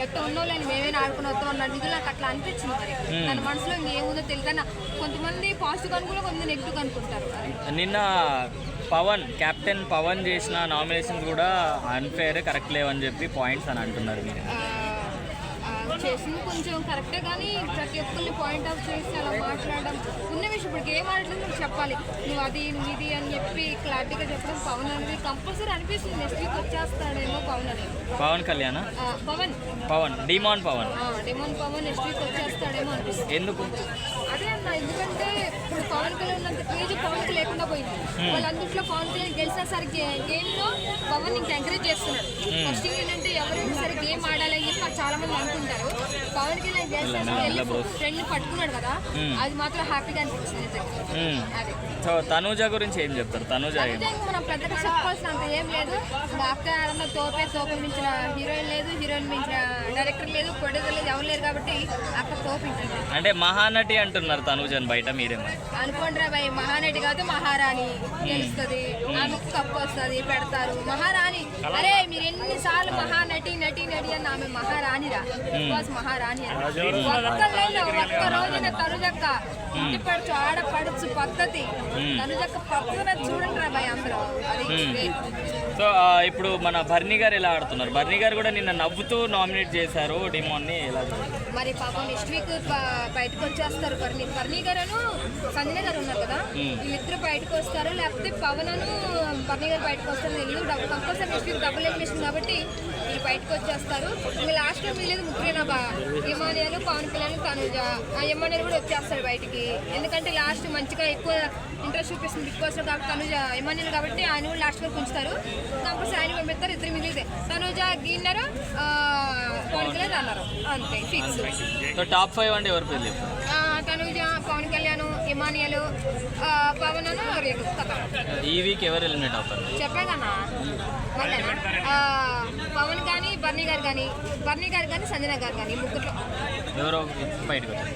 ఎట్ట ఉన్నోళ్ళని మేమేనా ఆడుకుని వస్తాం అన్న నిధులు నాకు అట్లా అనిపించింది. మరి తన మనసులో ఇంకేముందో తెలియదు కానీ కొంతమంది పాజిటివ్ అనుకుంటే కొంతమంది నెగిటివ్ అనుకుంటారు. నిన్న కెప్టెన్ పవన్ చేసిన నామినేషన్ కూడా అన్ఫేర్, కరెక్ట్ లేవని చెప్పి పాయింట్స్ అని అంటున్నారు మీరు. చేసింది కొంచెం కరెక్టే కానీ ప్రతి ఒక్కరిని పాయింట్ అవుట్ చేసి అలా మాట్లాడడం ఉన్న విషయం. ఇప్పుడు ఏం ఆడలేదు నువ్వు చెప్పాలి, నువ్వు అది నువ్వు ఇది అని చెప్పి క్లారిటీగా చెప్పడం పవన్ అనేది కంపల్సరీ అనిపిస్తుంది. నెక్స్ట్ వీక్ వచ్చేస్తాడేమో పవన్ అనేది. పవన్ కళ్యాణ్ డిమాన్ పవన్ నెక్స్ట్ వీక్ వచ్చేస్తాడేమో అనిపిస్తుంది. ఎందుకు? అదే అన్న, ఎందుకంటే ఇప్పుడు పవన్ కళ్యాణ్ ఉన్నంత క్రేజ్ పవన్కి లేకుండా పోయింది. వాళ్ళందుట్లో పవన్ కళ్యాణ్ గెలిచినా సరే గేమ్లో పవన్ ఇంకా ఎంకరేజ్ చేస్తున్నాడు. ఫస్ట్ ఏంటంటే ఎవరైనా సరే గేమ్ ఆడాలి అని చెప్పి చాలా మంది అనుకుంటారు. పవన్ కళ్యాణ్ గెలిచిన ఫ్రెండ్ పట్టుకున్నాడు కదా, అది మాత్రం హ్యాపీగా అనిపించింది. అది సో తనూజ గురించి ఏం చెప్తారు? తనూజ మనం పెద్దగా చెప్పాల్సిన అంత ఏం లేదు. అక్క ఆడన్న తోపే మించిన హీరోయిన్ లేదు, హీరోయిన్ మించిన డైరెక్టర్ లేదు, ప్రొడ్యూసర్ లేదు, ఎవరు లేరు కాబట్టి అక్క తోపించింది. అంటే మహానటి అంటున్నారు తనూజని బయట, మీరేమో అనుకోండిరా భయ్. మహానటి కాదు మహారాణి గెలుస్తుంది, ఆమెకు కప్పు వస్తుంది, పెడతారు. మహారాణి అరే మీరు ఎన్నిసార్లు మహానటి నటి అని ఆమె మహారాణిరా, మహారాణి ఒక్క రోజున తనుజక్క ఇంటి పడుచు ఆడపడుచు పద్ధతి, తనుజక్క పద్ధతి చూడండి రా భయ్ అందరూ. అది సో ఇప్పుడు మన బర్నీ గారు ఎలా ఆడుతున్నారు? బర్నీ గారు కూడా నిన్న నవ్వుతూ నామినేట్ చేశారు డిమాన్ని. ఎలా మరి పాపం నెక్స్ట్ వీక్ బయటకు వచ్చేస్తారు. బర్నీ గారు సంజన గారు ఉన్నారు కదా, వీళ్ళిద్దరు బయటకు వస్తారు. లేకపోతే పవన్ బర్నీ గారు బయటకు వస్తారు. వీళ్ళు compulsory next week double elimination కాబట్టి వీళ్ళు బయటకు వచ్చేస్తారు. ఇంకా లాస్ట్ లో వీళ్ళేది ముఖ్యంగా యమానియాలు, పవన్ కళ్యాణ్, తనుజ. ఆ యమానియాలు కూడా వచ్చేస్తారు బయటికి. ఎందుకంటే లాస్ట్ మంచిగా ఎక్కువ ఇంట్రెస్ట్ చూపిస్తుంది బిగ్ బాస్ లో కాబట్టి తనుజ యమానియాలు కాబట్టి ఆయన కూడా లాస్ట్ వరకు ఉంచుతారు. కంపల్సరీ ఆయన పంపిస్తారు. ఇద్దరు మిగిలితే తనుజ గిన్నర్, పవన్ కళ్యాణ్ అన్నారు అంతే ఫిక్స్. టాప్ 5 అంటే ఎవరు పేర్లు? తనుజ, పవన్ కళ్యాణ్, ఇమానియల్, పవన్ రేపు కథ. ఈ వీక్ ఎవరు ఎలిమినేట్ అవుతారు చెప్పే కన్నా పవన్ కానీ బర్నీ గారు కానీ సంజన గారు కానీ ముగ్గురు ఎవరో బయటకు వచ్చారు.